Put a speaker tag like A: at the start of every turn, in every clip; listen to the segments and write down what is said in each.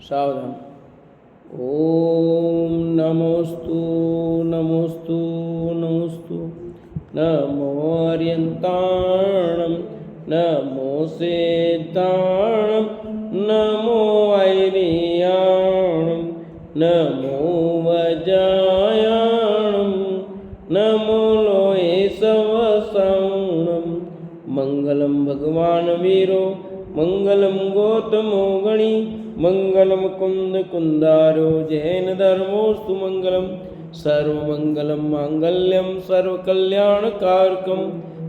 A: सावधान। ओम नमोस्तु नमोस्तु नमोस्तु नमो अर्यन्ताणं नमो सेताणं नमो ऐरियाणं नमो वजायाणं नमो लोये सवसाणं। मंगलम भगवान वीरो मंगलम गौतमो गणी मंगलम कुंद कुंदारो जैन धर्मोस्तु मंगलम। सर्वमंगलम मांगल्यम सर्वकल्याणकारकम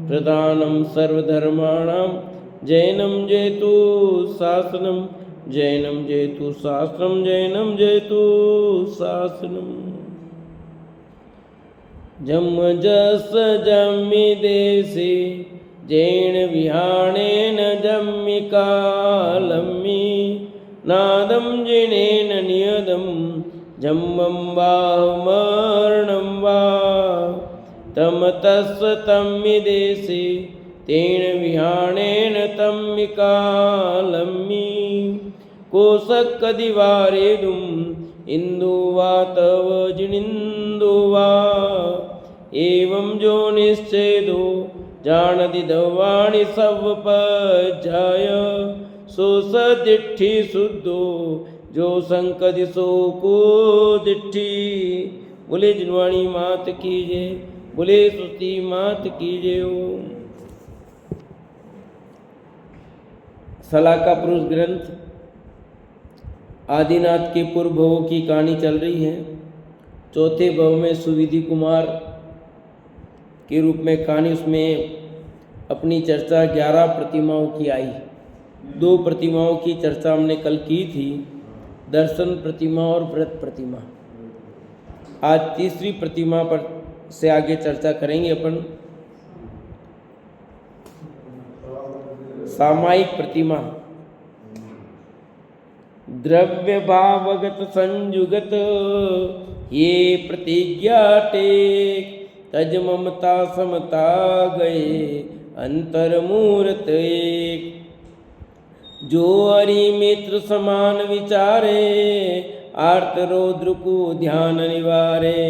A: प्रधानम सर्वधर्माणां जैनम जयतु शासनम जैनम जयतु शास्त्रम जैनम जयतु शासनम। जम जस जम्मि देशे जैन विहाणेन जम्मि कालम्मि नादं जैनेन नियदं जम्मं वामर्णं वा तम तस्य तम्मि देशे तेन विहाणेन तम्मि कालम्मि कोशकदिवारेदुम् इंदु वा तव जिनिन्दु वा एवं जो निश्चेदो जानति दवाणि सवपजाय सो सदिट्ठि शुद्धो जो संकदि सो को दिट्ठि। बोले जिनवाणी मात कीजे बोले सुस्ती मात कीजे। सलाका पुरुष ग्रंथ आदिनाथ के पूर्व भवों की कहानी चल रही है। चौथे भव में सुविधि कुमार के रूप में कहानी, उसमें अपनी चर्चा 11 प्रतिमाओं की आई। 2 प्रतिमाओं की चर्चा हमने कल की थी, दर्शन प्रतिमा और व्रत प्रतिमा। आज तीसरी प्रतिमा पर से आगे चर्चा करेंगे अपन। सामायिक प्रतिमा। द्रव्य भावगत संयुगत ये प्रतिज्ञा टेक तज ममता समता गए अंतर्मूर्त एक। जो हरि मित्र समान विचारे आर्त रौद्र को ध्यान निवारे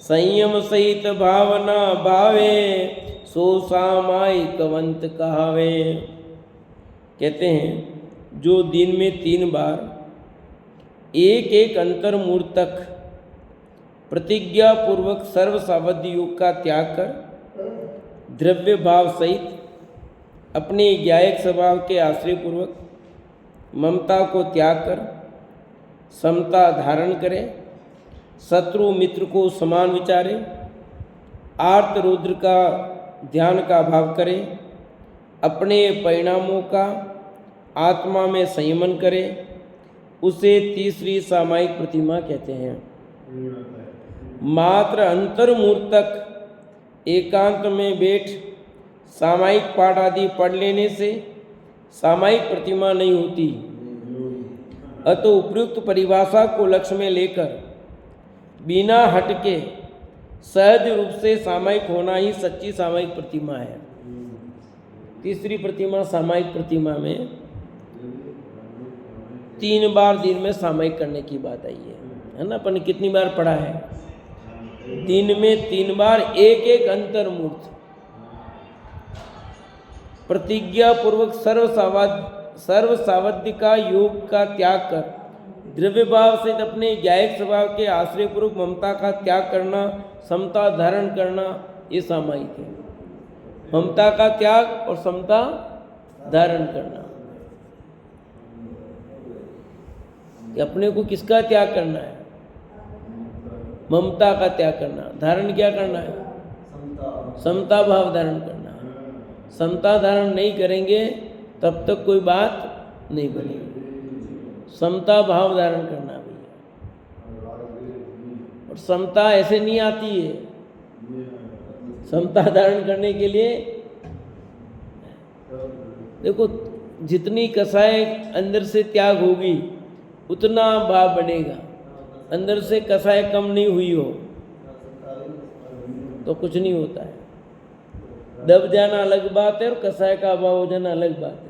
A: संयम सहित भावना भावे सो सामायिकवंत कहावे। कहते हैं जो दिन में 3 बार एक एक अंतर्मूर्तक प्रतिज्ञा पूर्वक सर्व सावधि योग का त्याग कर द्रव्य भाव सहित अपने ज्ञायक स्वभाव के आश्रय पूर्वक ममता को त्याग कर समता धारण करे, शत्रु मित्र को समान विचारे, आर्त रुद्र का ध्यान का भाव करे, अपने परिणामों का आत्मा में संयमन करे, उसे तीसरी सामायिक प्रतिमा कहते हैं। मात्र अंतर्मूर्तक एकांत में बैठ सामायिक पाठ आदि पढ़ लेने से सामायिक प्रतिमा नहीं होती। अतः उपयुक्त परिभाषा को लक्ष्य में लेकर बिना हटके सहज रूप से सामायिक होना ही सच्ची सामायिक प्रतिमा है। तीसरी प्रतिमा सामायिक प्रतिमा में 3 बार दिन में सामायिक करने की बात आई है ना। अपन ने कितनी बार पढ़ा है? दिन में 3 बार एक एक अंतर्मूर्त प्रतिज्ञा पूर्वक सर्व सावधि का योग का त्याग कर द्रव्य भाव से अपने ज्ञायक स्वभाव के आश्रय पूर्वक ममता का त्याग करना, समता धारण करना, ये सामायिक है। ममता का त्याग और समता धारण करना। कि अपने को किसका त्याग करना है? ममता का त्याग करना। धारण क्या करना है? समता भाव धारण करना। समता धारण नहीं करेंगे तब तक कोई बात नहीं बनेगी। समता भाव धारण करना भैया। और समता ऐसे नहीं आती है। समता धारण करने के लिए देखो, जितनी कसाय अंदर से त्याग होगी उतना भाव बनेगा। अंदर से कसाय कम नहीं हुई हो तो कुछ नहीं होता है। दब जाना अलग बात है और कसाय का अभाव हो जाना अलग बात है।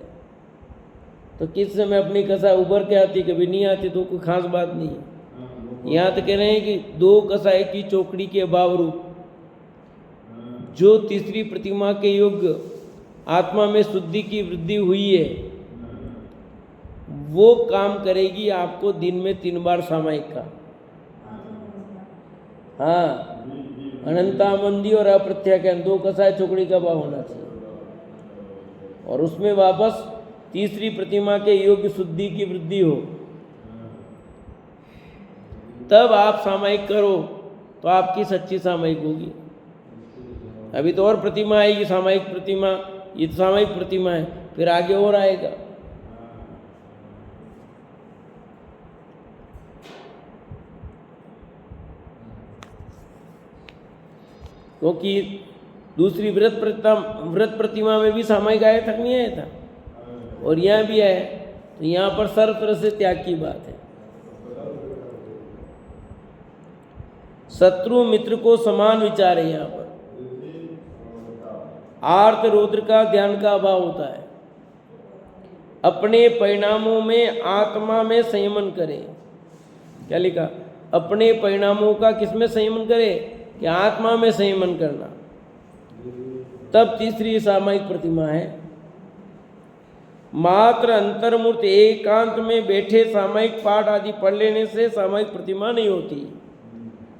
A: तो किस समय अपनी कसा उभर के आती, कभी नहीं आती, तो कोई खास बात नहीं है। यहाँ तो कह रहे हैं कि दो कसा एक ही चौकड़ी के बावरूप जो तीसरी प्रतिमा के योग्य आत्मा में शुद्धि की वृद्धि हुई है, वो काम करेगी आपको दिन में 3 बार सामायिक का। हाँ, अनंतामंदी और अप्रत्याख्यान 2 कसाय चौकड़ी का भाव होना चाहिए, और उसमें वापस तीसरी प्रतिमा के योग्य शुद्धि की वृद्धि हो, तब आप सामायिक करो तो आपकी सच्ची सामायिक होगी। अभी तो और प्रतिमा आएगी, सामायिक प्रतिमा, ये तो सामायिक प्रतिमा है, फिर आगे और आएगा। क्योंकि दूसरी व्रत प्रतिमा में भी सामायिक आया तक नहीं आया था, और यहाँ भी आया, तो यहाँ पर सर्व तरह से त्याग की बात है। शत्रु मित्र को समान विचार है। यहाँ पर आर्त रौद्र का ध्यान का अभाव होता है। अपने परिणामों में आत्मा में संयमन करें। क्या लिखा? अपने परिणामों का किसमें संयमन करे? कि आत्मा में संयमन करना, तब तीसरी सामायिक प्रतिमा है। मात्र अंतर्मूर्त एकांत में बैठे सामायिक पाठ आदि पढ़ लेने से सामायिक प्रतिमा नहीं होती।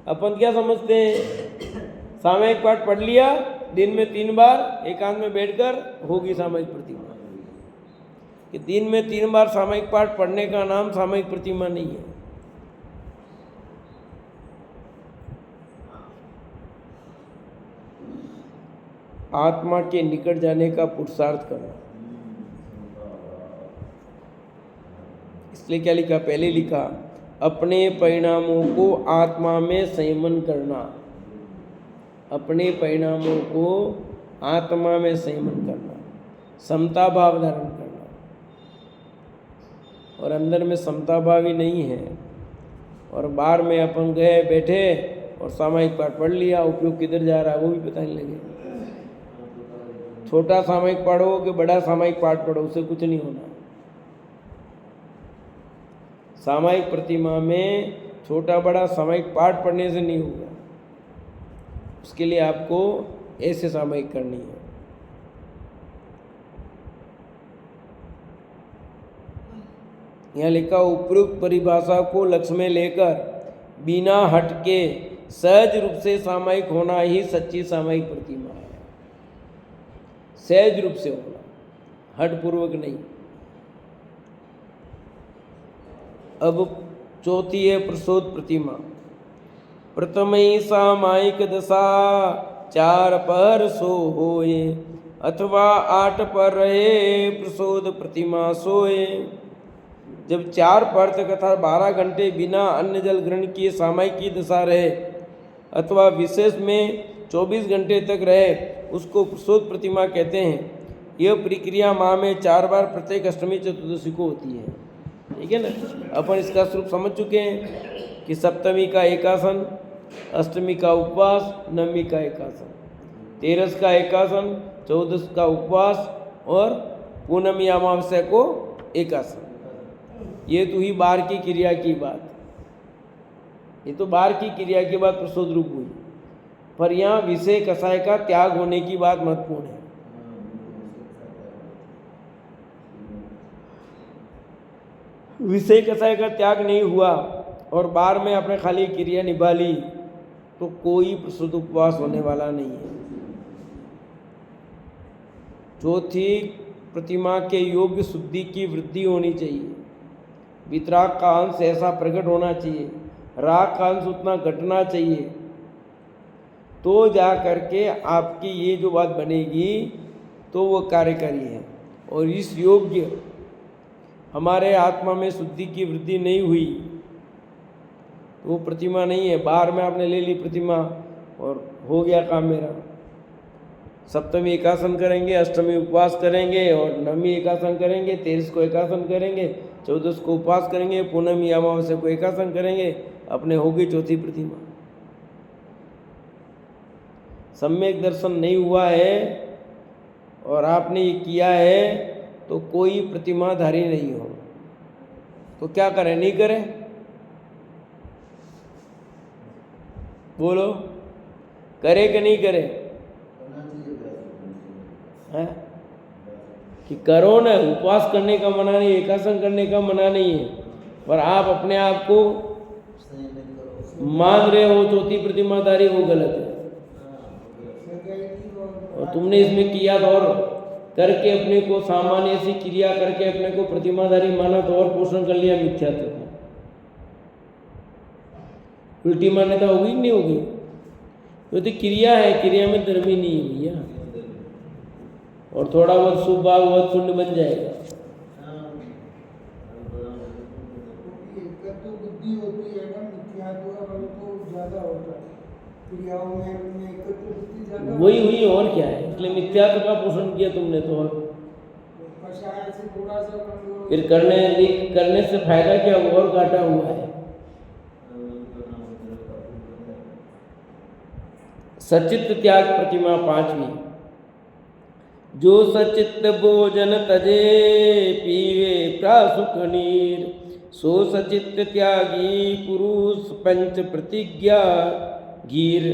A: अपन क्या समझते हैं? सामायिक पाठ पढ़ लिया, दिन में 3 बार एकांत में बैठकर होगी सामायिक प्रतिमा। कि दिन में 3 बार सामायिक पाठ पढ़ने का नाम सामायिक प्रतिमा नहीं है। आत्मा के निकट जाने का पुरुषार्थ करना। इसलिए क्या लिखा? पहले लिखा अपने परिणामों को आत्मा में संयमन करना। अपने परिणामों को आत्मा में संयमन करना, समता भाव धारण करना। और अंदर में समता भाव ही नहीं है, और बाहर में अपन गए बैठे और सामायिक पाठ पढ़ लिया, उपयोग किधर जा रहा है वो भी पता नहीं लगे। छोटा सामायिक पढ़ो कि बड़ा सामायिक पाठ पढ़ो, उससे कुछ नहीं होना। सामायिक प्रतिमा में छोटा बड़ा सामायिक पाठ पढ़ने से नहीं होगा। उसके लिए आपको ऐसे सामायिक करनी है। यहाँ लिखा उपयुक्त परिभाषा को लक्ष्य में लेकर बिना हटके सहज रूप से सामायिक होना ही सच्ची सामायिक प्रतिमा है। सहज रूप से होना, हठपूर्वक नहीं। अब चौथी है प्रसोद प्रतिमा। प्रथमई सामायिक दशा 4 पर सो होए, अथवा 8 पर रहे प्रसोद प्रतिमा सोए। जब 4 पर तक अर्थात 12 घंटे बिना अन्न जल ग्रहण किए सामायिक की दशा रहे, अथवा विशेष में 24 घंटे तक रहे, उसको प्रसोद प्रतिमा कहते हैं। यह प्रक्रिया माह में 4 बार प्रत्येक अष्टमी चतुर्दशी को होती है। ठीक है ना? अपन इसका स्वरूप समझ चुके हैं कि सप्तमी का एकासन, अष्टमी का उपवास, नवमी का एकासन, 13 का एकासन, 14 का उपवास और पूर्णमी अमावस्या को एकासन। ये तो ही बार की क्रिया की बात, ये तो बार की क्रिया के बाद प्रसोद रूप हुई। पर यहाँ विषय कसाय का त्याग होने की बात महत्वपूर्ण है। विषय कसाय का त्याग नहीं हुआ और बार में आपने खाली क्रिया निभा ली, तो कोई प्रसुद्ध उपवास होने वाला नहीं है। चौथी प्रतिमा के योग्य शुद्धि की वृद्धि होनी चाहिए। वितराग का अंश ऐसा प्रकट होना चाहिए, राग का अंश उतना घटना चाहिए, तो जा करके आपकी ये जो बात बनेगी तो वो कार्यकारी है। और इस योग्य हमारे आत्मा में शुद्धि की वृद्धि नहीं हुई तो वो प्रतिमा नहीं है। बाहर में आपने ले ली प्रतिमा और हो गया काम मेरा। सप्तमी एकासन करेंगे, अष्टमी उपवास करेंगे और नवमी एकासन करेंगे, 13 को एकासन करेंगे, 14 को उपवास करेंगे, पूर्णमी अमावस्या को एकासन करेंगे, अपने होगी चौथी प्रतिमा। सम्यक दर्शन नहीं हुआ है और आपने ये किया है तो कोई प्रतिमाधारी नहीं हो, तो क्या करें? नहीं करें? बोलो, करे कि नहीं करे? है कि करो ना, उपवास करने का मना नहीं, एकासन करने का मना नहीं है, पर आप अपने आप को मान रहे हो चौथी प्रतिमाधारी, वो गलत है। और तुमने इसमें किया तो और करके अपने को सामान्य सी क्रिया करके अपने को प्रतिमाधारी माना तो और पोषण कर लिया मिथ्यात्व का। उल्टी मान्यता होगी नहीं होगी? तो क्रिया है, क्रिया में धर्म ही नहीं है भैया। और थोड़ा बहुत शुभ भाव बहुत पुण्य बन जाएगा।
B: बुद्धि होती है ना, मिथ्यात्व तो ज्यादा होता है क्रियाओं में,
A: वही हुई और क्या है? इसलिए मिथ्यात्व का पोषण किया तुमने तो।
B: से थोड़ा सा
A: फिर करने से फायदा क्या हुआ? और घाटा हुआ है। सचित्त त्याग प्रतिमा 5वीं। जो सचित्त भोजन तजे पीवे प्रासुक नीर, सो सचित्त त्यागी पुरुष पंच प्रतिज्ञा गीर।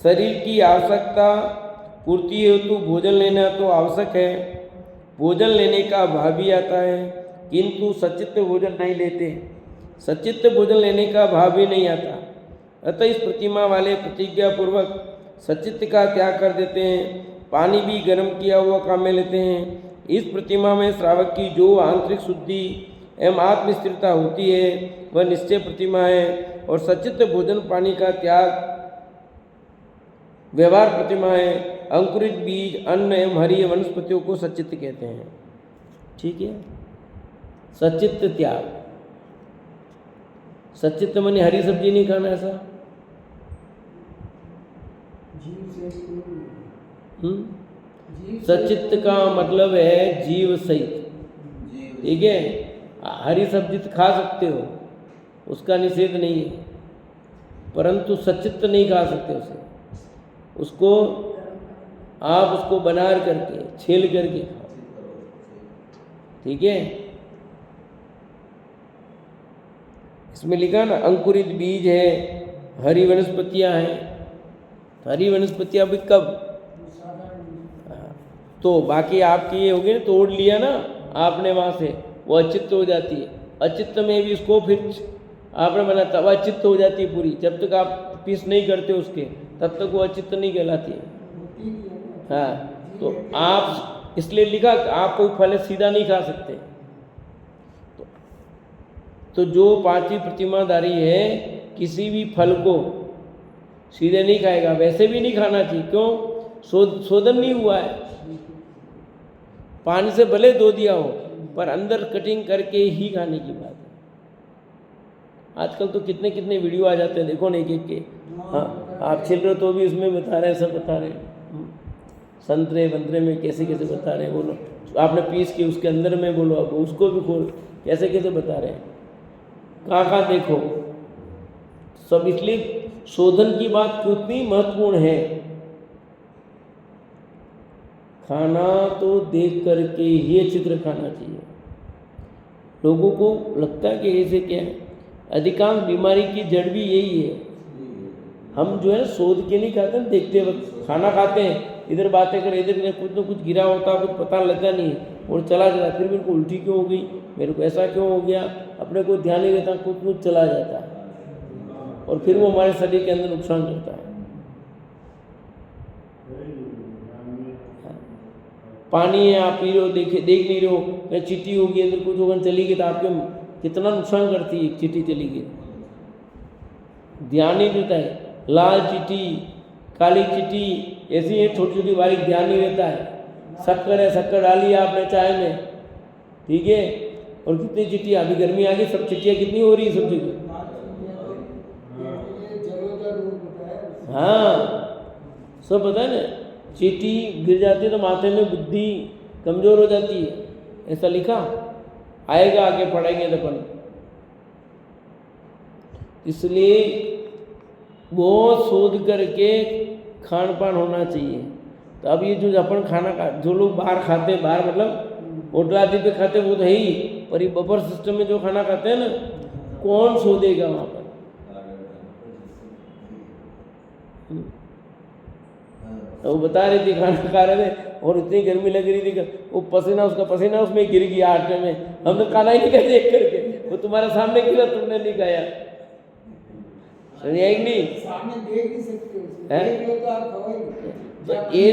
A: शरीर की आवश्यकता पूर्ति हेतु भोजन लेना तो आवश्यक है, भोजन लेने का भाव भी आता है, किंतु सचित्त भोजन नहीं लेते, सचित्त भोजन लेने का भाव भी नहीं आता। अतः इस प्रतिमा वाले प्रतिज्ञा पूर्वक सचित्त का त्याग कर देते हैं, पानी भी गर्म किया हुआ काम में लेते हैं। इस प्रतिमा में श्रावक की जो आंतरिक शुद्धि एवं आत्मस्थिरता होती है वह निश्चय प्रतिमा है, और सचित्त भोजन पानी का त्याग व्यवहार प्रतिमा है। अंकुरित बीज अन्न एवं हरी वनस्पतियों को सचित्त कहते हैं। ठीक है, सचित्त त्याग। सचित्त माने हरी सब्जी नहीं खाना, ऐसा? सचित्त का मतलब है जीव सहित। ठीक है, हरी सब्जी तो खा सकते हो, उसका निषेध नहीं है, परंतु सचित्त नहीं खा सकते उसे। उसको आप उसको बना करके छील करके खाओ। ठीक है, इसमें लिखा ना अंकुरित बीज है, हरी वनस्पतियां हैं। हरी वनस्पतियां भी कब? तो बाकी आपकी ये होगी ना, तोड़ लिया ना आपने वहाँ से, वो अचित्त हो जाती है। अचित्त में भी इसको फिर आपने बना तब अचित्त हो जाती है पूरी। जब तक आप पीस नहीं करते उसके, तब तक वो अचित्त नहीं कहलाती है। हाँ, तो आप इसलिए लिखा कि आप कोई फल सीधा नहीं खा सकते। तो जो 5वीं प्रतिमाधारी है किसी भी फल को सीधे नहीं खाएगा, वैसे भी नहीं खाना चाहिए। क्यों? शोधन नहीं हुआ है। पानी से भले धो दिया हो, पर अंदर कटिंग करके ही खाने की बात है। आजकल तो कितने कितने वीडियो आ जाते हैं, देखो ना एक एक के। हाँ, आप छिल रहे हो तो भी उसमें बता रहे हैं, सब बता रहे हैं। संतरे बंतरे में कैसे कैसे बता रहे हैं, बोलो। आपने पीस के उसके अंदर में बोलो, अब उसको भी खोल, कैसे कैसे बता रहे हैं, कहाँ कहाँ देखो सब। इसलिए शोधन की बात कितनी महत्वपूर्ण है। खाना तो देख करके ही अच्छी तरह खाना चाहिए। लोगों को लगता है कि ऐसे क्या है, अधिकांश बीमारी की जड़ भी यही है। हम जो है शोध के नहीं खाते, देखते वक्त खाना खाते हैं, इधर बातें करें, इधर कुछ ना कुछ गिरा होता, कुछ पता लगता नहीं और चला जाता। फिर मेरे को उल्टी क्यों हो गई, मेरे को ऐसा क्यों हो गया, अपने को ध्यान नहीं रहता, कुछ कुछ चला जाता है और फिर वो हमारे शरीर के अंदर नुकसान करता है। पानी है, आप पी रहे हो, देख नहीं रहे हो, या चींटी होगी अंदर कुछ होगा, चली गई तो आपके कितना नुकसान करती है। चींटी चली गई, ध्यान नहीं देता है। लाल चींटी, काली चींटी ऐसी है, छोटी छोटी बारीक, ध्यान नहीं रहता है। शक्कर है, शक्कर डाली आपने चाय में, ठीक है, और कितनी चींटी, अभी गर्मी आ गई, सब चींटियाँ कितनी हो रही है सब जगह। हाँ, सब पता है ना। चींटी गिर जाती है तो माथे में बुद्धि कमजोर हो जाती है, ऐसा लिखा आएगा, आगे पढ़ेंगे तो अपन। इसलिए बहुत शोध करके खान पान होना चाहिए। तो अब ये जो अपन खाना जो लोग बाहर खाते हैं, बाहर मतलब होटलादी पे खाते वो तो है ही, पर ये बफर सिस्टम में जो खाना खाते हैं ना, कौन सो देगा वहाँ पर? तो वो बता रही थी खाना खा रहे थे और इतनी गर्मी लग रही थी कि वो पसीना, उसका पसीना उसमें गिर गया आटे में। हमने खाना ही नहीं खाया देख करके, वो तुम्हारे सामने गिरा, तुमने नहीं खाया। समझ नहीं?
B: सामने देख नहीं सकते उसे,
A: हैं?
B: देख लो तो आप खाओगे।
A: तो ये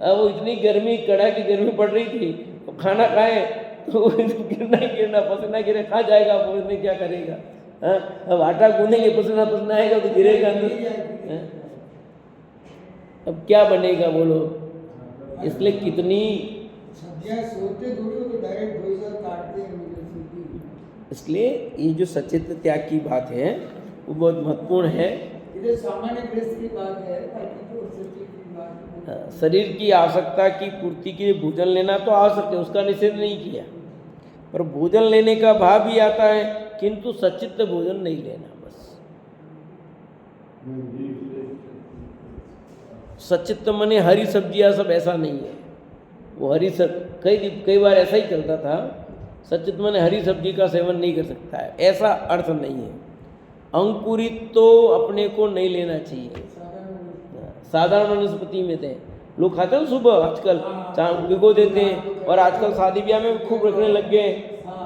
A: अब वो इतनी गर्मी, कड़ा की गर्मी पड़ रही थी, तो खाना खाए तो गिरना ही गिरना, पसीना गिरे, खा जाएगा वो, इसमें क्या करेगा? हाँ, अब आटा गूंदेंगे, पसीना पसीना आएगा तो गिरेगा अंदर। हाँ? अब क्या बनेगा बोलो? इसलिए कितनी,
B: सब्जियां सोते थोड़ी हो तो डायरेक्ट धोई से काटते हैं मुझे सीधी।
A: इसलिए ये जो सचित्र त्याग की बात है वो बहुत महत्वपूर्ण है।
B: इधर सामान्य गृहस्थ की बात है, बाकी तो सच्ची की बात है।
A: शरीर की आवश्यकता की पूर्ति के लिए भोजन लेना तो आवश्यक है, उसका निषेध नहीं किया, पर भोजन लेने का भाव भी आता है, किंतु सचित्त भोजन नहीं लेना। बस सचित्त मने हरी सब्जियां सब, ऐसा नहीं है। वो हरी कई बार ऐसा ही चलता था, सचित्त मने हरी सब्जी का सेवन नहीं कर सकता है, ऐसा अर्थ नहीं है। अंकुरित तो अपने को नहीं लेना चाहिए। साधारण वनस्पति में थे लोग खाते हैं सुबह, आजकल भिगो देते हैं, और आजकल शादी ब्याह में खूब रखने लग गए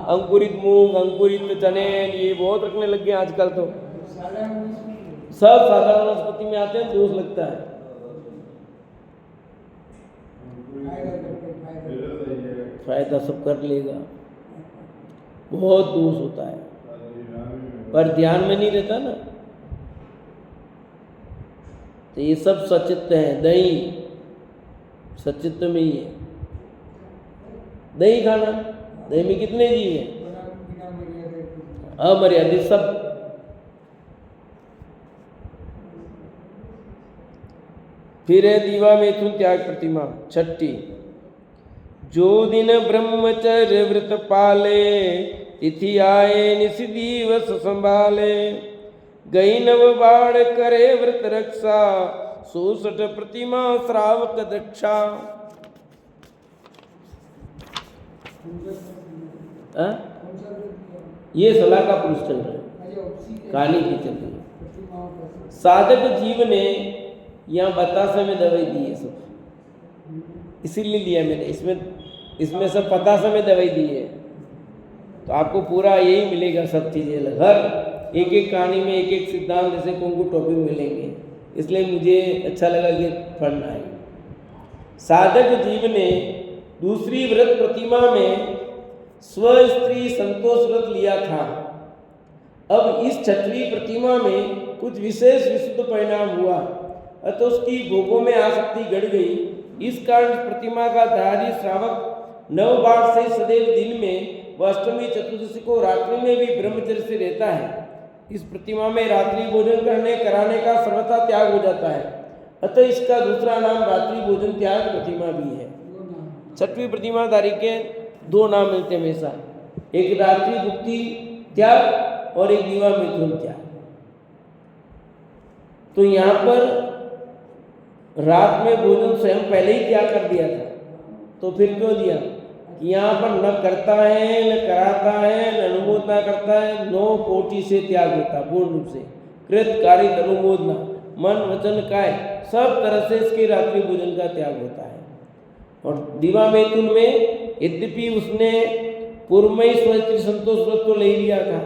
A: अंकुरित मूंग, अंकुरित चने, ये बहुत रखने लग गए आजकल। तो सब साधारण वनस्पति में आते हैं, दोष लगता है। फायदा सब कर लेगा, बहुत दोष होता है, पर ध्यान में नहीं रहता ना। तो ये सब सचित्त है। दही सचित्त में ही है। दही खाना, दही में कितने जीव हैं? अमर्यादित सब। फिर है दीवा मैथुन त्याग प्रतिमा, छठी। जो दिन ब्रह्मचर्य व्रत पाले, तिथि आए निशि दिवस संभाले। गई नव बाढ़ करे व्रत रक्षा, 66 प्रतिमा श्रावक दक्षा। ये सलाह का पुरुष चल रहा है, कहानी की चल रही है। साधक जीव ने यहाँ बतासे में दवाई दी है सब, इसीलिए लिया मैंने। इसमें सब पतासे में दवाई दी है, तो आपको पूरा यही मिलेगा, सब चीज़ें हर एक एक कहानी में एक एक सिद्धांत जैसे कुंकू टॉपिक मिलेंगे, इसलिए मुझे अच्छा लगा कि पढ़ना है। साधक जीव ने दूसरी व्रत प्रतिमा में स्त्री संतोष व्रत लिया था। अब इस छठवीं प्रतिमा में कुछ विशेष विशुद्ध परिणाम हुआ, अतः उसकी भोगों में आसक्ति गढ़ गई। इस कारण प्रतिमा का धारी श्रावक नवबाढ़ से सदैव दिन में व अष्टमी चतुर्दशी को रात्रि में भी ब्रह्मचर्य से रहता है। इस प्रतिमा में रात्रि भोजन कराने का सर्वथा त्याग हो जाता है, अतः इसका दूसरा नाम रात्रि भोजन त्याग प्रतिमा भी है। छठवीं प्रतिमाधारी के दो नाम मिलते हैं हमेशा, एक रात्रि भुक्ति त्याग और एक दीवा मैथुन त्याग। तो यहाँ पर रात में भोजन स्वयं पहले ही त्याग कर दिया था, तो फिर क्यों दिया? यहाँ पर न करता है, न कराता है, न अनुमोदना करता है, 9 कोटि से त्याग होता पूर्ण रूप से। कृत कारित अनुमोदना, मन वचन काय, सब तरह से इसके रात्रि भोजन का त्याग होता है। और दीवा मैथुन में यद्यपि उसने पूर्व में ही स्वस्त्री संतोष व्रत तो ले लिया था,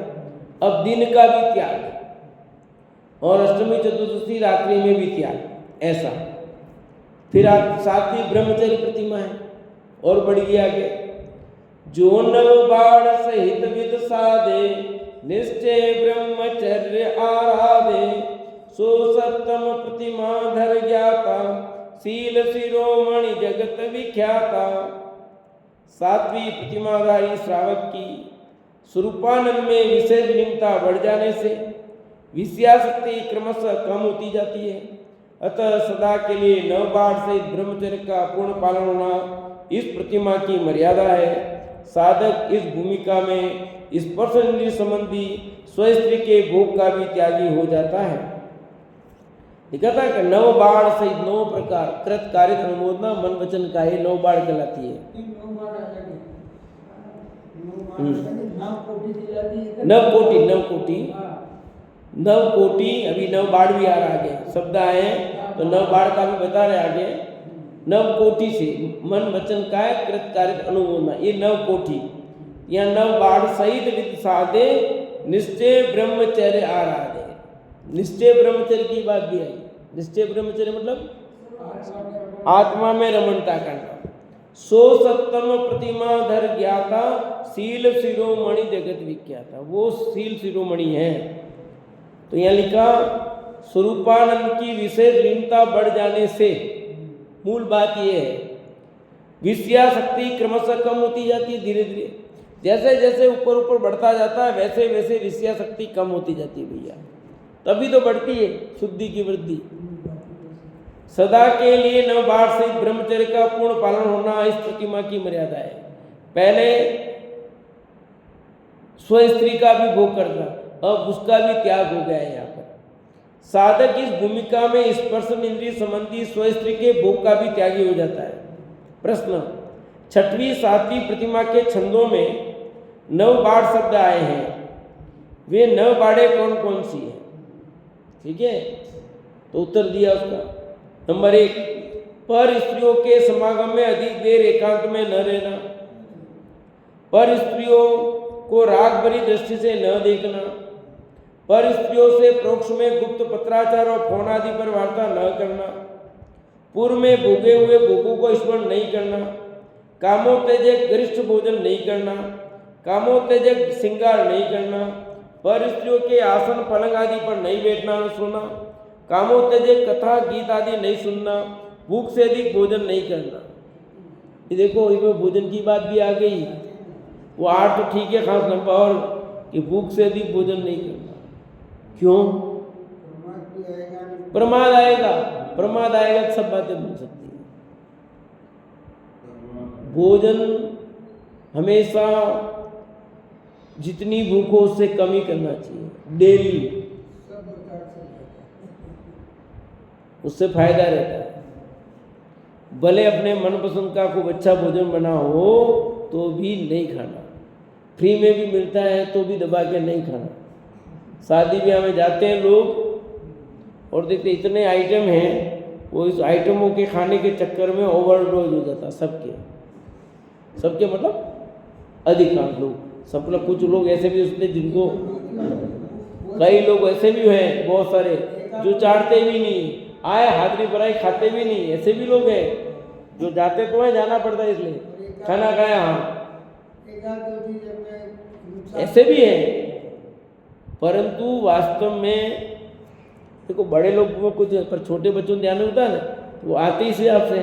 A: अब दिन का भी त्याग और अष्टमी चतुर्दशी रात्रि में भी त्याग, ऐसा। फिर आप सातवीं ब्रह्मचर्य प्रतिमा है और बढ़ गया आगे। जो नव बाढ़ सहित विद साधे, निश्चय ब्रह्मचर्य आराधे। सो सप्तम प्रतिमा धर ज्ञाता, शील शिरोमणि जगत विख्याता। सातवीं प्रतिमाधारी श्रावक की स्वरूपानंद में विशेष लीनता बढ़ जाने से विषयासक्ति क्रमशः कम होती जाती है, अतः सदा के लिए नवबाढ़ सहित ब्रह्मचर्य का पूर्ण पालन होना इस प्रतिमा की मर्यादा है। साधक इस भूमिका में स्पर्श इंद्रिय संबंधी स्वस्त्री के भोग का भी त्यागी हो जाता है। लिखा था कि 9 बाढ़ सहित 9 प्रकार कृत कारित अनुमोदना मन वचन का, ये 9 बाढ़ कहलाती है।
B: नाम कोटि दी जाती है।
A: नवकोटि
B: हाँ,
A: नवकोटि, अभी नव बाढ़ भी आ रहा आगे, शब्द आए हैं तो नव बाढ़ का भी बता रहे आगे। नवकोटि से मन वचन काय कृत कार्य अनुमोदना, ये नवकोटि, यहाँ नव बाढ़ सहित विद साधे निश्चय ब्रह्मचर्य आ रहा है। निश्चय ब्रह्मचर्य की बात भी आई। निश्चय ब्रह्मचर्य मतलब आत्मा में रमणता करना। सो सत्तम प्रतिमा धर ज्ञाता शील शिरोमणि जगत विख्याता, वो शील शिरोमणि है। तो यहाँ लिखा स्वरूपानंद की विशेष लीनता बढ़ जाने से मूल बात यह है, विषयाशक्ति क्रमशः कम होती जाती है धीरे धीरे। जैसे जैसे ऊपर ऊपर बढ़ता जाता है वैसे वैसे विषयाशक्ति कम होती जाती है भैया, तभी तो बढ़ती है शुद्धि की वृद्धि। सदा के लिए नव बाढ़ से ब्रह्मचर्य का पूर्ण पालन होना इस प्रतिमा की मर्यादा है। पहले स्वस्त्री का भी भोग करता, अब उसका भी त्याग हो गया है। यहाँ पर साधक इस भूमिका में स्पर्श इंद्रिय संबंधी स्वस्त्री के भोग का भी त्यागी हो जाता है। प्रश्न, छठवीं सातवीं प्रतिमा के छंदों में नव बाढ़ शब्द आए हैं, वे नव बाढ़े कौन कौन सी है? ठीक है, तो उत्तर दिया उसका। नंबर 1, पर स्त्रियों के समागम में अधिक देर एकांत में न रहना, पर स्त्रियों को राग भरी दृष्टि से न देखना, पर स्त्रियों से प्रोक्ष में गुप्त पत्राचार और फोन आदि पर वार्ता न करना, पूर्व में भोगे हुए भोगों को स्मरण नहीं करना, कामोत्तेजक गरिष्ठ भोजन नहीं करना, कामोत्तेजक श्रृंगार नहीं करना, पर स्त्रियों के आसन पलंग आदि पर नहीं बैठना न सोना, कामोत्तेजक कथा गीत आदि नहीं सुनना, भूख से अधिक भोजन नहीं करना। ये देखो इसमें भोजन की बात भी आ गई। वो 8 तो ठीक है खास लंबा, और कि भूख से अधिक भोजन नहीं करना। क्यों? प्रमाद आएगा, प्रमाद आएगा तो सब बातें बन सकती है। भोजन हमेशा जितनी भूख हो उससे कम ही करना चाहिए डेली, उससे फायदा रहता है। भले अपने मनपसंद का खूब अच्छा भोजन बना हो तो भी नहीं खाना, फ्री में भी मिलता है तो भी दबा के नहीं खाना। शादी ब्याह में जाते हैं लोग और देखते इतने आइटम हैं, वो इस आइटमों के खाने के चक्कर में ओवरडोज हो जाता सबके मतलब अधिकांश लोग, सब लोग। कुछ लोग ऐसे भी होते हैं जिनको, कई लोग ऐसे भी हैं बहुत सारे जो चाटते भी नहीं, आए हाजरी भराई खाते भी नहीं, ऐसे भी लोग हैं जो जाते तो है, जाना पड़ता है इसलिए खाना खाया। हाँ ऐसे भी हैं, परंतु वास्तव में देखो बड़े लोग में कुछ, पर छोटे बच्चों को ध्यान नहीं होता ना, वो आते ही से आपसे।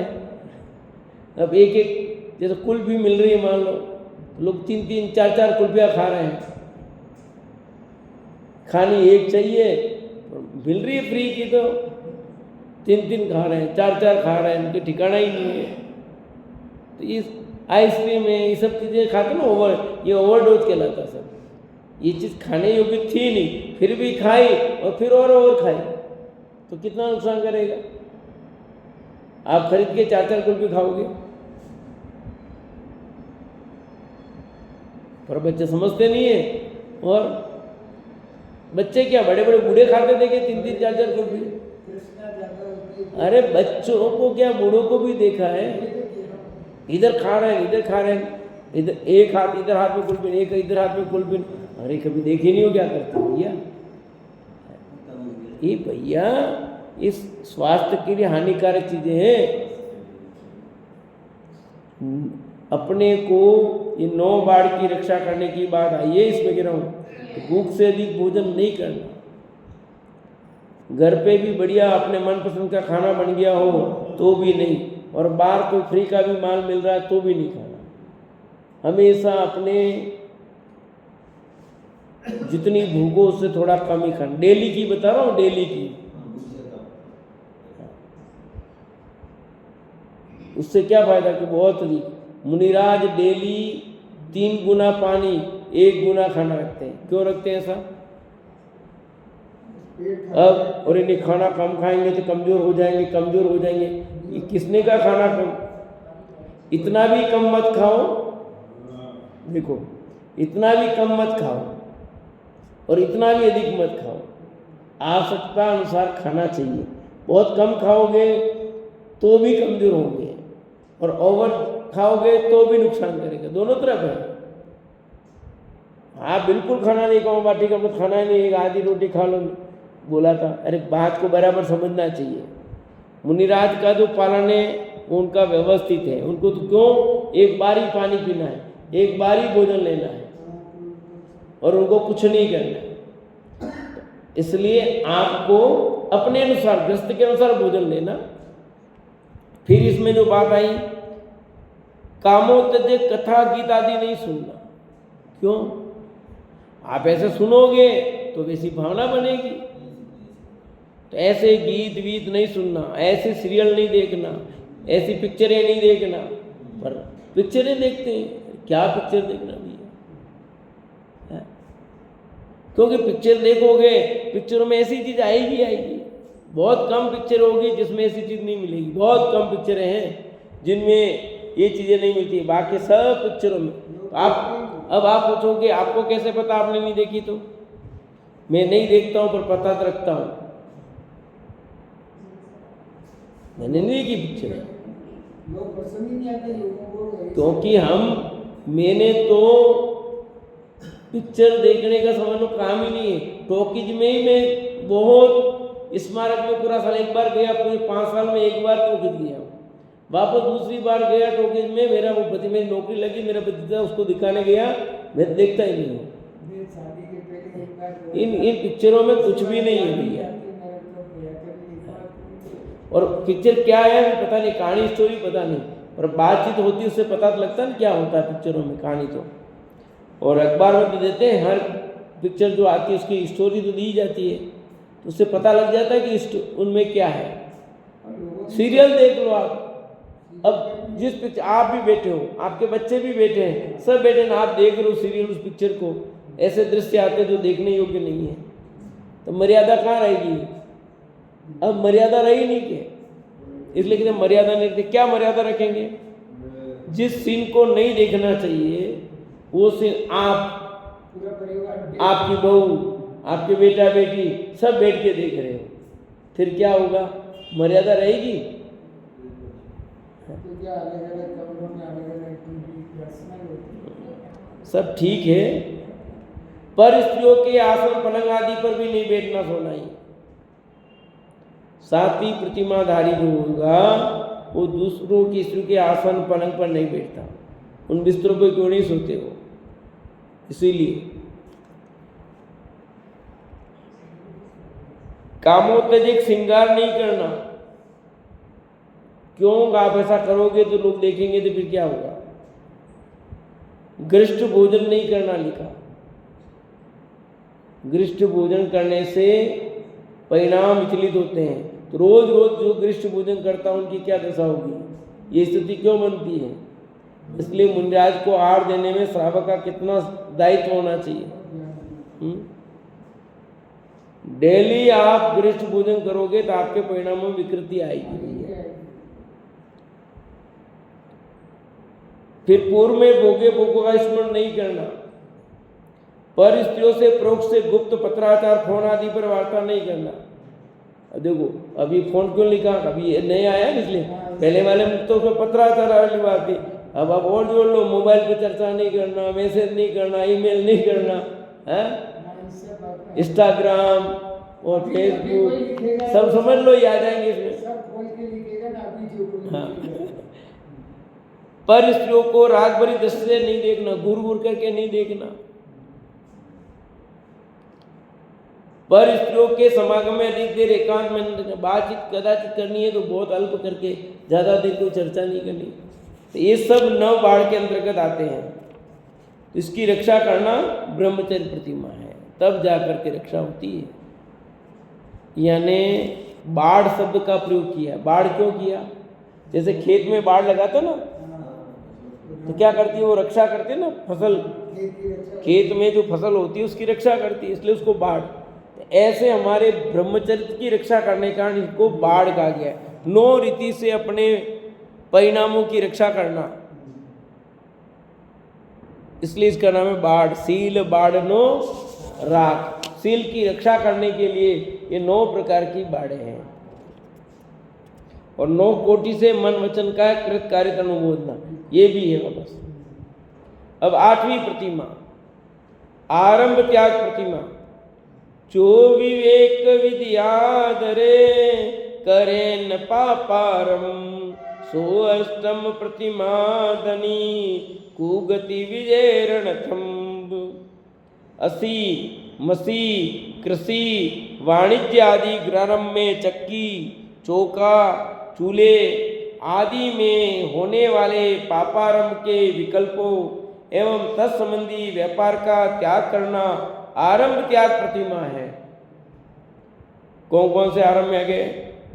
A: अब एक एक जैसे कुल्फी मिल रही है, मान लो लोग 3-3 4-4 कुल्फियाँ खा रहे हैं, खानी एक चाहिए, मिल रही है फ्री की तो 3-3 खा रहे हैं, 4-4 खा रहे हैं, उनके ठिकाना ही नहीं है। तो इस आइसक्रीम है, ये सब चीज़ें खाते ना, ये ओवरडोज कहलाता सब। ये चीज़ खाने योग्य थी नहीं, फिर भी खाई और फिर और खाई, तो कितना नुकसान करेगा। आप खरीद के 4-4 कुल्फी खाओगे, पर बच्चे समझते नहीं है। और बच्चे क्या, बड़े बड़े बूढ़े खाते देखे 3-3 4-4 कुल्फी। अरे बच्चों को क्या, बूढ़ों को भी देखा है, इधर खा रहे हैं इधर खा रहे हैं, इधर एक हाथ इधर हाथ में कुल्फी, एक इधर हाथ में कुल्फी। अरे कभी देखे नहीं हो क्या करते भैया? ये भैया इस स्वास्थ्य के लिए हानिकारक चीजें हैं। अपने को ये 9 बाढ़ की रक्षा करने की बात आई है, इसमें कह रहा हूँ भूख से अधिक भोजन नहीं करना। घर पे भी बढ़िया अपने मनपसंद का खाना बन गया हो तो भी नहीं, और बाहर कोई फ्री का भी माल मिल रहा है तो भी नहीं खाना। हमेशा अपने जितनी भूख हो उससे थोड़ा कम ही खाना। डेली की बता रहा हूँ, डेली की। उससे क्या फायदा कि बहुत अधिक मुनिराज डेली 3 गुना पानी 1 गुना खाना रखते हैं। क्यों रखते हैं ऐसा? अब और इन्हें खाना कम खाएंगे तो कमजोर हो जाएंगे। ये किसने का खाना कम? इतना भी कम मत खाओ। देखो इतना भी कम मत खाओ और इतना भी अधिक मत खाओ, आवश्यकता अनुसार खाना चाहिए। बहुत कम खाओगे तो भी कमजोर होंगे और ओवर खाओगे तो भी नुकसान करेगा, दोनों तरफ है। आप बिल्कुल खाना नहीं खाओ, बाटी का मतलब खाना ही नहीं, एक आधी रोटी खा लो बोला था। अरे बात को बराबर समझना चाहिए। मुनिराज का जो पालन है उनका व्यवस्थित है, उनको तो क्यों एक बार ही पानी पीना है, एक बार ही भोजन लेना है और उनको कुछ नहीं करना है। इसलिए आपको अपने अनुसार ग्रस्त के अनुसार भोजन लेना। फिर इसमें जो बात आई, कामोत्तेजक कथा गीत आदि नहीं सुनना। क्यों? आप ऐसे सुनोगे तो वैसी भावना बनेगी। तो ऐसे गीत वीत नहीं सुनना, ऐसे सीरियल नहीं देखना, ऐसी पिक्चरें नहीं देखना। पर पिक्चरें देखते हैं, क्या पिक्चर देखना भैया है? क्योंकि पिक्चर देखोगे, पिक्चरों में ऐसी चीज आएगी आएगी। बहुत कम पिक्चर होगी जिसमें ऐसी चीज नहीं मिलेगी। बहुत कम पिक्चरें हैं जिनमें ये चीजें नहीं मिलती, बाकी सब पिक्चरों में। अब आप पूछोगे आपको कैसे पता, आपने नहीं देखी तो? मैं नहीं देखता हूं पर पता तो रखता हूं। मैंने नहीं देखी पिक्चर,
B: लोग पसंद ही नहीं आते लोगों को,
A: क्योंकि मैंने तो पिक्चर देखने का समझ लो काम ही नहीं है। टॉकीज में ही मैं बहुत स्मारक में पूरा साल एक बार गया, पूरे 5 साल में एक बार टॉकीज गया। वापस दूसरी बार गया टॉकीज में, मेरा वो मेरी नौकरी लगी, मेरा भतीजा उसको दिखाने गया, मैं देखता ही नहीं हूँ। इन पिक्चरों में कुछ भी नहीं है भैया। और पिक्चर क्या है पता नहीं, कहानी स्टोरी पता नहीं, पर बातचीत होती है उससे पता तो लगता है ना क्या होता है पिक्चरों में कहानी तो। और अखबार में तो देते हैं, हर पिक्चर जो आती है उसकी स्टोरी तो दी जाती है, तो उससे पता लग जाता है कि उनमें क्या है। सीरियल देख लो आप, अब जिस पिक्चर आप भी बैठे हो, आपके बच्चे भी बैठे हैं, सब बैठे हैं, आप देख रहे हो सीरियल उस पिक्चर को, ऐसे दृश्य आते जो देखने योग्य नहीं है, तो मर्यादा कहाँ रहेगी? अब मर्यादा रही नहीं के, इसलिए कहते मर्यादा नहीं रखते। क्या मर्यादा रखेंगे? जिस सीन को नहीं देखना चाहिए वो सीन आप, आपकी बहू, आपके बेटा बेटी सब बैठ के देख रहे हो, फिर क्या होगा? मर्यादा रहेगी? सब ठीक है, पर स्त्रियों के आसन पलंग आदि पर भी नहीं बैठना सोना ही। साथी प्रतिमाधारी जो होगा वो दूसरों की स्त्री के आसन पलंग पर नहीं बैठता, उन बिस्तरों पर क्यों नहीं सोते वो। इसीलिए कामोत्तेजक श्रृंगार नहीं करना। क्यों? आप ऐसा करोगे तो लोग देखेंगे तो फिर क्या होगा? गरिष्ठ भोजन नहीं करना लिखा। गरिष्ठ भोजन करने से परिणाम विचलित होते हैं। तो रोज रोज जो गरिष्ठ भोजन करता है उनकी क्या दशा होगी? ये स्थिति क्यों बनती है? इसलिए मुनिराज को आहार देने में श्रावक का कितना दायित्व होना चाहिए। डेली आप गरिष्ठ भोजन करोगे तो आपके परिणामों में विकृति आएगी। फिर पूर्व में भोगे भोगों का स्मरण नहीं करना। पर स्त्रियों से प्रोक्त से गुप्त पत्राचार फोन आदि पर वार्ता नहीं करना। अब देखो अभी फोन क्यों लिखा, अभी ये नया आया इसलिए, पहले वाले में तो पत्राचार वाली बात थी। अब आप और जोड़ लो, मोबाइल पे चर्चा नहीं करना, मैसेज नहीं करना, ईमेल नहीं करना, है इंस्टाग्राम और फेसबुक सब समझ लो ही आ जाएंगे इसमें। हाँ। पर स्त्रियों को राग भरी दृष्टि से नहीं देखना, घूर घूर करके नहीं देखना। पर स्त्रियों के समागम में अधिक देर एकांत में बातचीत कदाचित करनी है तो बहुत अल्प करके, ज्यादा देर कोई चर्चा नहीं करनी। तो ये सब नव बाढ़ के अंतर्गत आते हैं। तो इसकी रक्षा करना ब्रह्मचर्य प्रतिमा है, तब जाकर के रक्षा होती है। यानी बाढ़ शब्द का प्रयोग किया। बाढ़ क्यों किया? जैसे खेत में बाढ़ लगाता ना तो क्या करती है वो? रक्षा करती है ना फसल, खेत में जो फसल होती है उसकी रक्षा करती है, इसलिए उसको बाढ़। ऐसे हमारे ब्रह्मचर्य की रक्षा करने के कारण इसको बाढ़ कहा गया है। 9 रीति से अपने परिणामों की रक्षा करना। इसलिए इसका नाम है बाढ़। सील बाढ़नो राख, सील की रक्षा करने के लिए ये 9 प्रकार की बाढ़ें हैं। और 9 कोटि से मन वचन का कृत कार्य अनुमोदना, ये भी है वापस। अब 8वीं प्रतिमा, आरंभ त्याग प्रतिमा। जो विवेक विद्या धरे, करे न पापारम, सो अष्टम प्रतिमा धनी, कुगति विजय रणथंब। असी मसी कृषि वाणिज्य आदि ग्रारंभ में चक्की चौका चूल्हे आदि में होने वाले पापारंभ के विकल्पों एवं तत्संबंधी व्यापार का त्याग करना आरंभ त्याग प्रतिमा है। कौन कौन से आरंभ में आ गए?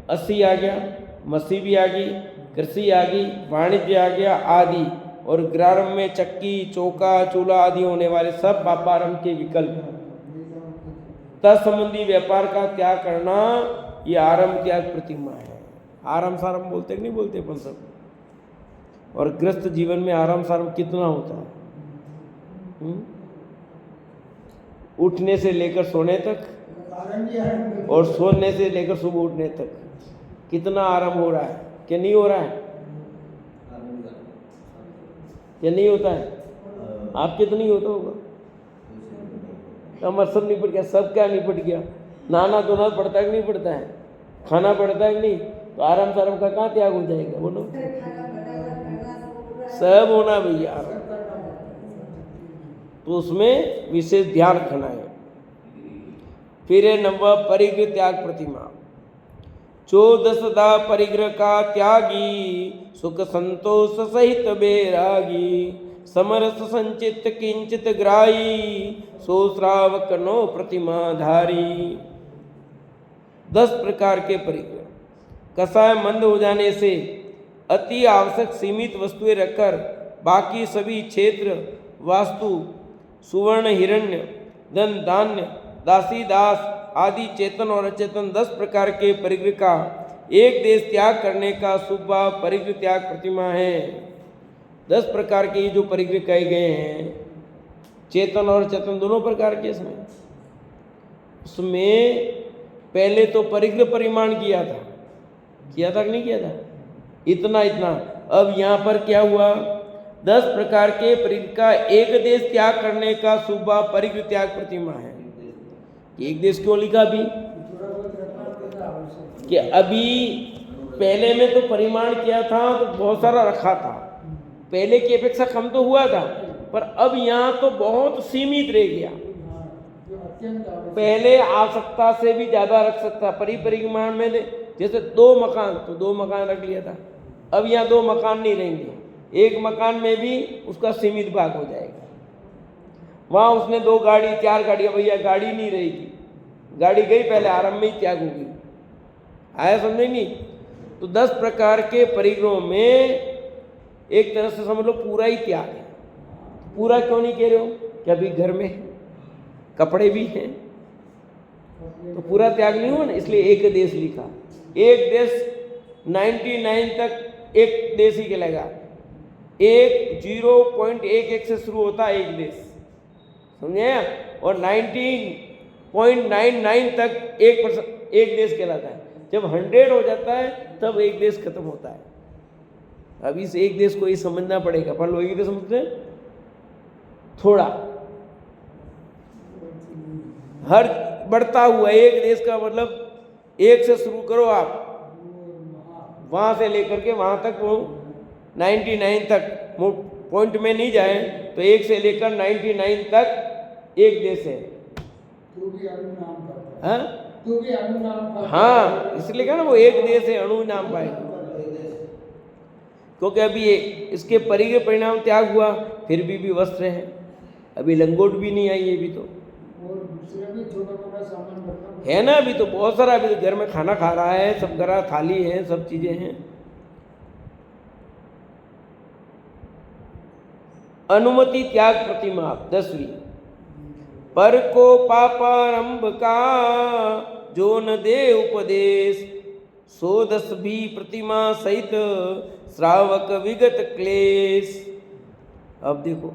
A: असी आ गया, मसी भी आ गई, कृषि आ गई, वाणिज्य आ गया आदि, और ग्रारंभ में चक्की चौका चूल्हा आदि होने वाले सब पापारंभ के विकल्प। तत्संबंधी व्यापार का त्याग करना ये आरंभ त्याग प्रतिमा है। आरंभ सारंभ बोलते कि नहीं बोलते अपन सब? और ग्रस्त जीवन में आरंभ सारंभ कितना होता है? उठने से लेकर सोने तक और सोने से लेकर सुबह उठने तक कितना आराम हो रहा है कि नहीं हो रहा है? क्या नहीं होता है? आपके तो नहीं होता होगा। हमारा सब निपट गया, सब क्या निपट गया? नहाना धोना पड़ता है कि नहीं पड़ता है? खाना पड़ता है कि नहीं? तो आराम साराम का कहाँ त्याग हो जाएगा? बोलो, सब होना भैया। तो उसमें विशेष ध्यान रखना है। फिर है नंबर परिग्रह त्याग प्रतिमा। 14 परिग्रह का त्यागी, सुख संतोष सहित बैरागी, समरस संचित किंचित ग्राही, सो श्रावक नो प्रतिमा धारी। 10 प्रकार के परिग्रह। कसाय मंद हो जाने से अति आवश्यक सीमित वस्तुएं रखकर बाकी सभी क्षेत्र वास्तु सुवर्ण हिरण्य धन धान्य दासी दास आदि चेतन और अचेतन 10 प्रकार के परिग्रह का एक देश त्याग करने का शुभ परिग्रह त्याग प्रतिमा है। 10 प्रकार के जो परिग्रह कहे गए हैं, चेतन और चेतन दोनों प्रकार के उसमें पहले तो परिग्रह परिमाण किया था कि नहीं किया था? इतना इतना। अब यहाँ पर क्या हुआ? 10 प्रकार के परिग्रह का एक देश त्याग करने का शुभ परिग्रह त्याग प्रतिमा है। एक देश क्यों लिखा अभी? कि अभी पहले में तो परिमाण किया था तो बहुत सारा रखा था, पहले की अपेक्षा कम तो हुआ था, पर अब यहाँ तो बहुत सीमित रह गया। पहले आवश्यकता से भी ज्यादा रख सकता। परिमाण में जैसे 2 मकान तो 2 मकान रख लिया था, अब यहाँ 2 मकान नहीं रहेंगे, एक मकान में भी उसका सीमित भाग हो जाएगा। वहाँ उसने 2 गाड़ी 4 गाड़ियाँ, भैया गाड़ी नहीं रहेगी, गाड़ी गई पहले आरंभ में ही त्याग होगी। आया समझे नहीं? तो 10 प्रकार के परिग्रहों में एक तरह से समझ लो पूरा ही त्याग है। पूरा क्यों नहीं कह रहे हो? कि अभी घर में कपड़े भी हैं तो पूरा त्याग नहीं हुआ ना, इसलिए एक देश लिखा। एक देश 99 तक एक देश ही कहलाएगा। 0.11 से शुरू होता है एक देश, समझे? और 19.99 तक 1% एक देश कहलाता है। जब 100 हो जाता है तब एक देश खत्म होता है। अभी इस एक देश को ही समझना पड़ेगा, पर लोग एक देश समझते हैं थोड़ा। हर बढ़ता हुआ एक देश का मतलब 1 से शुरू करो आप, वहां से लेकर के वहां तक वो 99 तक पॉइंट में नहीं जाए तो 1 से लेकर 99 तक एक देश है। हाँ, इसलिए कहा ना वो एक देश है, अणु नाम पाएगा। क्योंकि अभी इसके परिग्रह परिणाम त्याग हुआ, फिर भी वस्त्र है, अभी लंगोट भी नहीं आई, ये भी तो है ना। अभी तो बहुत सारा, अभी तो घर में खाना खा रहा है, सब करा, थाली है, सब चीजें हैं। अनुमति त्याग प्रतिमा 10वीं। पर को पापारंभ का जो न दे उपदेश, सो 10 भी प्रतिमा सहित श्रावक विगत क्लेश। अब देखो,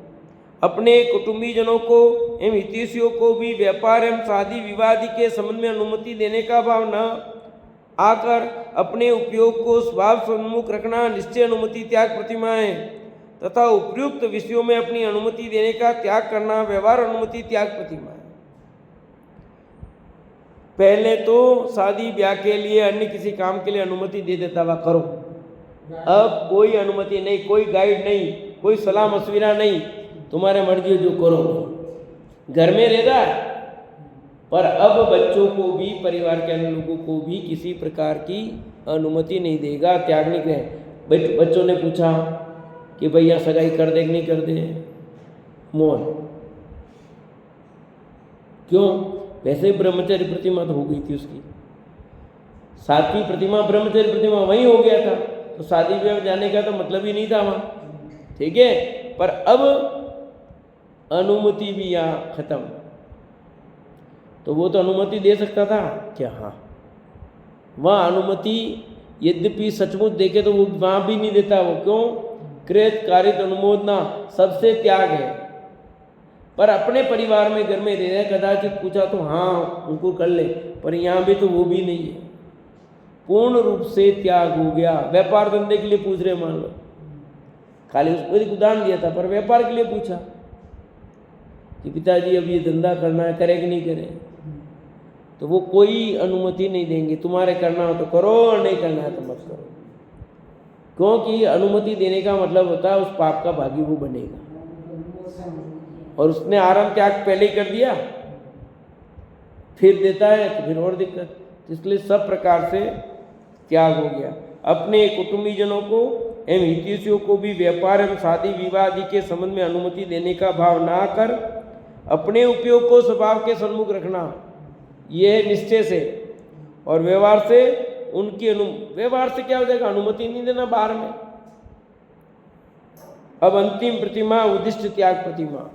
A: अपने कुटुंबीजनों को एवं हितैषियों को भी व्यापार एवं शादी विवाह आदि के संबंध में अनुमति देने का भाव न आकर अपने उपयोग को स्वभाव सम्मुख रखना निश्चय अनुमति त्याग प्रतिमाएं तथा उपयुक्त विषयों में अपनी अनुमति देने का त्याग करना व्यवहार अनुमति त्याग प्रतिमाएं। पहले तो शादी ब्याह के लिए अन्य किसी काम के लिए अनुमति दे देता हुआ करो, अब कोई अनुमति नहीं, कोई गाइड नहीं, कोई सलाह मशविरा नहीं, तुम्हारे मर्जी जो करो। घर में रहता है पर अब बच्चों को भी परिवार के अन्य लोगों को भी किसी प्रकार की अनुमति नहीं देगा, त्यागने के। बच्चों ने पूछा कि भैया सगाई कर दे कि नहीं कर दे, मौन क्यों? वैसे ही ब्रह्मचर्य प्रतिमा तो हो गई थी उसकी, 7वीं प्रतिमा ब्रह्मचर्य प्रतिमा वहीं हो गया था, तो शादी ब्याह जाने का तो मतलब ही नहीं था वहाँ, ठीक है। पर अब अनुमति भी यहाँ खत्म, तो वो तो अनुमति दे सकता था क्या? हाँ, वहाँ अनुमति यद्यपि सचमुच देखे तो वो वहाँ भी नहीं देता। वो क्यों? कृत कारित अनुमोदना सबसे त्याग है। पर अपने परिवार में घर में रह रहे कदाचित पूछा तो हाँ उनको कर ले, पर यहाँ भी तो वो भी नहीं है, पूर्ण रूप से त्याग हो गया। व्यापार धंधे के लिए पूछ रहे मान लो, खाली उसको एक उदाहरण दिया था, पर व्यापार के लिए पूछा कि पिताजी अब ये धंधा करना है, करे कि नहीं करे, तो वो कोई अनुमति नहीं देंगे। तुम्हारे करना हो तो करो और नहीं करना है तो मत करो, क्योंकि अनुमति देने का मतलब होता है उस पाप का भागी वो बनेगा, और उसने आरंभ त्याग पहले ही कर दिया फिर देता है तो फिर और दिक्कत। इसलिए सब प्रकार से त्याग हो गया। अपने कुटुंबीजनों को एवं हितैषियों को भी व्यापार एवं शादी विवाह आदि के संबंध में अनुमति देने का भाव ना कर अपने उपयोग को स्वभाव के सम्मुख रखना, यह है निश्चय से। और व्यवहार से उनकी व्यवहार से क्या हो जाएगा? अनुमति नहीं देना बाहर में। अब अंतिम प्रतिमा उद्दिष्ट त्याग प्रतिमा।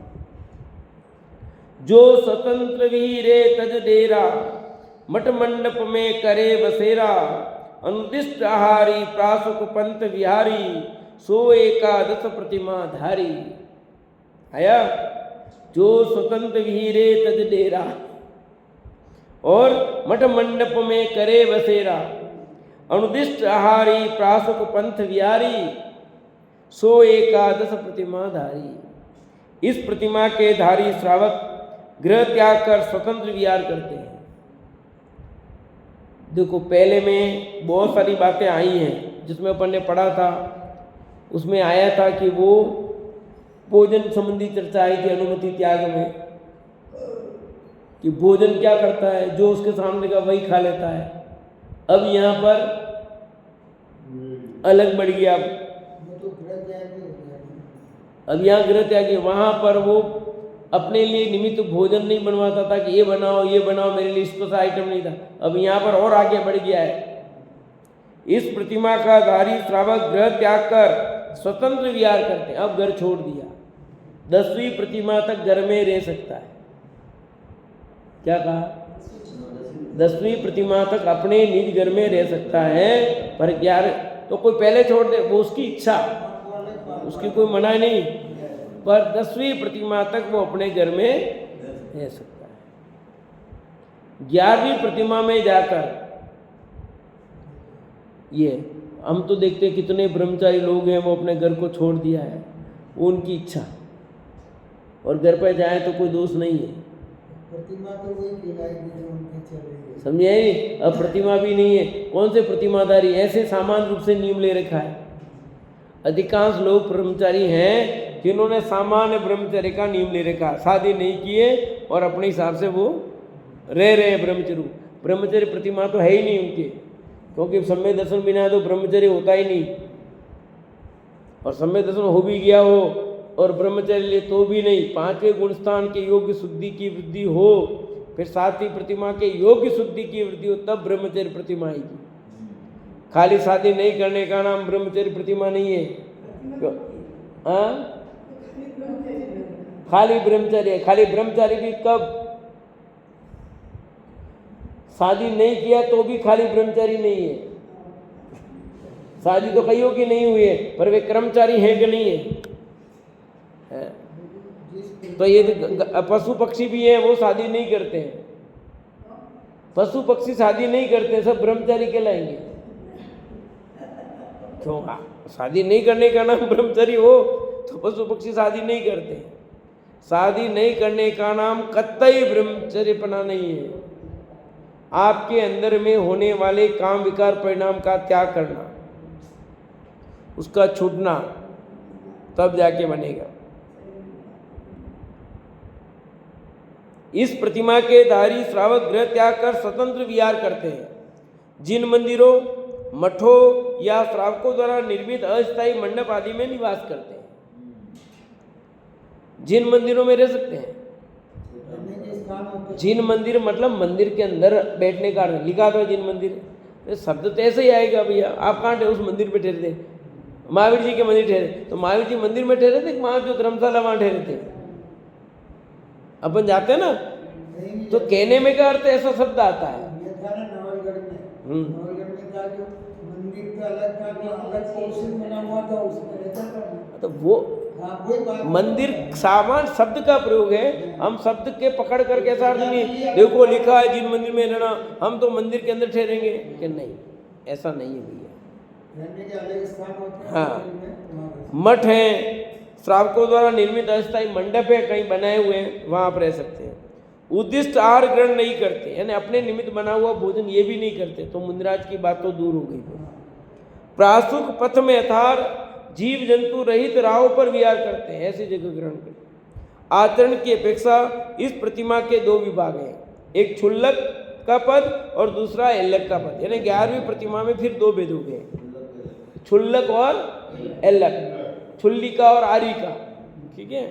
A: जो स्वतंत्र वीरे तज डेरा मठ मंडप में करे बसेरा, अनुदिष्ट आहारी प्रासुक पंथ विहारी, सो एकादश प्रतिमा धारी। आया? जो स्वतंत्र वीरे तज डेरा और मठ मंडप में करे बसेरा, अनुदिष्ट आहारी प्रासुक पंथ विहारी, सो एकादश प्रतिमा धारी। इस प्रतिमा के धारी श्रावक गृह त्याग कर स्वतंत्र विहार करते हैं। देखो पहले में बहुत सारी बातें आई हैं जिसमें अपन ने पढ़ा था, उसमें आया था कि वो भोजन संबंधी चर्चा आई थी अनुमति त्याग में, कि भोजन क्या करता है, जो उसके सामने का वही खा लेता है। अब यहाँ पर अलग बढ़ गया, अब यहाँ गृह त्यागी, वहाँ पर वो अपने लिए निमित्त भोजन नहीं बनवाता था कि ये बनाओ मेरे लिए स्पेशल आइटम नहीं था। अब यहाँ पर और आगे बढ़ गया है। इस प्रतिमा का धारी श्रावक गृह त्याग कर स्वतंत्र विहार करते हैं। अब घर छोड़ दिया, 10वीं प्रतिमा तक घर में रह सकता है। क्या कहा? 10वीं प्रतिमा तक अपने निज घर में रह सकता है, पर 11 तो कोई पहले छोड़ दे वो उसकी इच्छा, उसकी कोई मना नहीं, पर 10वीं प्रतिमा तक वो अपने घर में रह सकता है। 11वीं प्रतिमा में जाकर ये हम तो देखते हैं कितने ब्रह्मचारी लोग हैं वो अपने घर को छोड़ दिया है, वो उनकी इच्छा, और घर पर जाए तो कोई दोष नहीं है।
B: प्रतिमा तो वही कहलाएगी जो उनकी चल रही है,
A: समझे? अब प्रतिमा भी नहीं है। कौन से प्रतिमाधारी? ऐसे सामान्य रूप से नियम ले रखा है। अधिकांश लोग ब्रह्मचारी हैं जिन्होंने सामान्य ब्रह्मचर्य का नियम ले रखा, शादी नहीं किए और अपने हिसाब से वो रह रहे हैं ब्रह्मचर्य। ब्रह्मचर्य प्रतिमा तो है ही नहीं उनके, क्योंकि सम्य दर्शन बिना तो ब्रह्मचर्य होता ही नहीं, और सम्य दर्शन हो भी गया हो और ब्रह्मचर्य तो भी नहीं। 5वें गुणस्थान के योग्य शुद्धि की वृद्धि हो, फिर 7वीं प्रतिमा के योग्य शुद्धि की वृद्धि हो, तब ब्रह्मचर्य प्रतिमा आएगी। खाली शादी नहीं करने का नाम ब्रह्मचर्य प्रतिमा नहीं है। हाँ, खाली ब्रह्मचर्य। खाली ब्रह्मचारी भी कब? शादी नहीं किया तो भी खाली ब्रह्मचारी नहीं है। शादी तो कईयों की नहीं हुई है, पर वे कर्मचारी हैं कि नहीं है? तो ये पशु पक्षी भी हैं, वो शादी नहीं करते हैं। पशु पक्षी शादी नहीं करते, सब ब्रह्मचारी कहलाएंगे। क्यों? शादी नहीं करने का नाम ब्रह्मचारी हो तो पशु पक्षी शादी नहीं करते। शादी नहीं करने का नाम कतई ब्रह्मचर्यपना नहीं है। आपके अंदर में होने वाले काम विकार परिणाम का त्याग करना, उसका छूटना, तब जाके बनेगा। इस प्रतिमा के धारी श्रावक गृह त्याग कर स्वतंत्र विहार करते हैं। जिन मंदिरों, मठों या श्रावकों द्वारा निर्मित अस्थायी मंडप आदि में निवास करते हैं। जिन मंदिरों में रह सकते हैं। जिन मंदिर मतलब मंदिर के अंदर बैठने का लिखा था जिन मंदिर, शब्द तो ऐसे ही आएगा भैया। आप कहाँ ठहरे? उस मंदिर पे ठहरे थे, महावीर जी के मंदिर ठहरे, तो महावीर जी मंदिर में ठहरे थे, वहाँ जो धर्मशाला वहाँ ठहरे थे। अपन जाते हैं ना, तो कहने में क्या अर्थ ऐसा शब्द आता है।
B: नवलगढ़ में था जो मंदिर का अलग था, जो अलग पोर्शन बना हुआ था, उसमें रहता था।
A: तो वो मंदिर सामान शब्द का प्रयोग है। हम शब्द के पकड़ कर कैसा अर्थ नहीं, देखो लिखा है जिन मंदिर में रहना, हम तो मंदिर के अंदर ठहरेंगे कि नहीं, ऐसा नहीं है भैया। हाँ, मठ है, श्रावकों द्वारा निर्मित अस्थायी मंडप है, कहीं बनाए हुए हैं, वहाँ आप रह सकते हैं। उद्दिष्ट आहार ग्रहण नहीं करते, यानी अपने निमित्त बना हुआ भोजन ये भी नहीं करते, तो मुंद्राज की बात तो दूर हो गई। प्रासुक पथ में यथार्थ जीव जंतु रहित राहों पर विहार करते हैं, ऐसी जगह ग्रहण करते हैं। आचरण की अपेक्षा इस प्रतिमा के दो विभाग हैं, एक क्षुल्लक का पद और दूसरा एल्लक का पद। यानी 11वीं प्रतिमा में फिर दो भेद हो गए, क्षुल्लक और एल्लक, क्षुल्लिका और आरिका। ठीक है।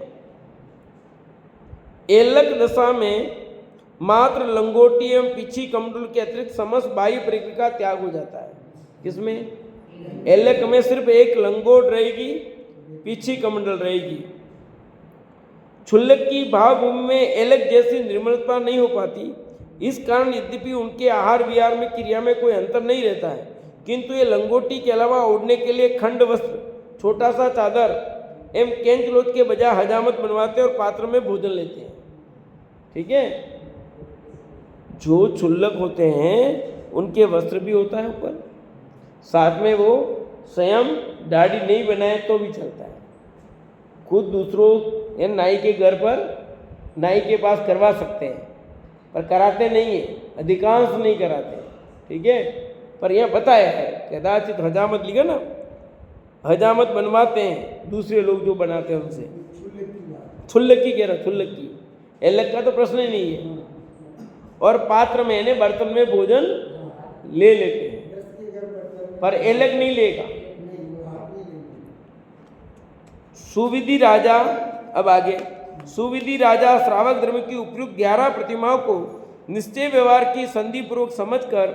A: एल्लक दशा में मात्र लंगोटी एवं पीछी कमंडल के अतिरिक्त समस्त बाह्य परिक्रिया का त्याग हो जाता है। किसमें? एल्लक में सिर्फ एक लंगोट रहेगी, पीछी कमंडल रहेगी। क्षुल्लक की भावभूमि में एल्लक जैसी निर्मलता नहीं हो पाती। इस कारण यद्यपि उनके आहार विहार में क्रिया में कोई अंतर नहीं रहता है, किंतु ये लंगोटी के अलावा ओढ़ने के लिए खंड वस्त्र, छोटा सा चादर एवं केंच लोच के बजाय हजामत बनवाते और पात्र में भोजन लेते हैं। ठीक है। जो क्षुल्लक होते हैं उनके वस्त्र भी होता है ऊपर, साथ में वो स्वयं दाढ़ी नहीं बनाए तो भी चलता है। खुद दूसरों या नाई के घर पर, नाई के पास करवा सकते हैं, पर कराते नहीं है, अधिकांश नहीं कराते। ठीक है। पर यह बताया है कदाचित हजामत लिखा ना, हजामत बनवाते हैं दूसरे लोग जो बनाते हैं उनसे। क्षुल्लक की कह रहा, क्षुल्लक की। एल्लक का तो प्रश्न ही नहीं है। और पात्र में यानी बर्तन में भोजन ले लेते हैं, पर एल्लक नहीं लेगा। सुविधि राजा, अब आगे, सुविधि राजा श्रावक धर्म की उपयुक्त 11 प्रतिमाओं को निश्चय व्यवहार की संधि पूर्वक समझकर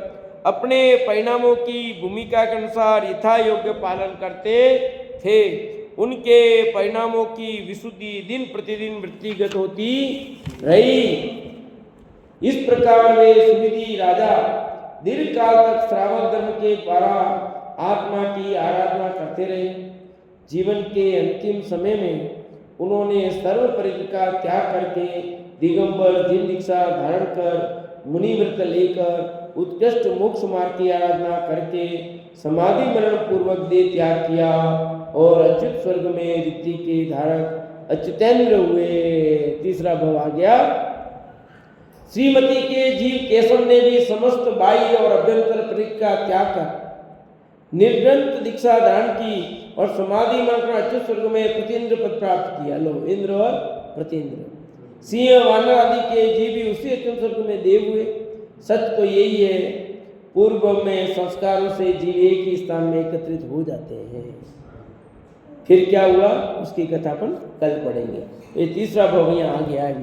A: अपने परिणामों की भूमिका के अनुसार यथा योग्य पालन करते थे। उनके परिणामों की विशुद्धि दिन प्रतिदिन वृत्तिगत होती रही। इस प्रकार वे सुविधि राजा दीर्घ काल तक श्रावक धर्म के द्वारा आत्मा की आराधना करते रहे। जीवन के अंतिम समय में उन्होंने सर्व परिक्रिया का त्याग करके दिगंबर जिन दीक्षा धारण कर मुनिव्रत लेकर उत्कृष्ट मोक्ष मार्ग की आराधना करके समाधि मरण पूर्वक देह त्याग किया और अच्युत स्वर्ग में ऋद्धि के धारक अच्युतेंद्र हुए। तीसरा भाव आ गया। श्रीमती के जीव केशव ने भी समस्त बाह्य और अभ्यंतर परिक्रिया का त्याग कर निर्ग्रंथ दीक्षा धारण की और समाधि मार्ग अच्युत स्वर्ग में प्रतीन्द्र पद प्राप्त किया। लो, इंद्र और प्रतीन्द्र, सिंह वानर आदि के जीव भी उसी अच्युत स्वर्ग में देव हुए। सत्य तो यही है, पूर्व में संस्कारों से जीव एक ही स्थान में एकत्रित हो जाते हैं। फिर क्या हुआ उसकी कथा अपन कल पढ़ेंगे। ये तीसरा भाव यहाँ आ गया है।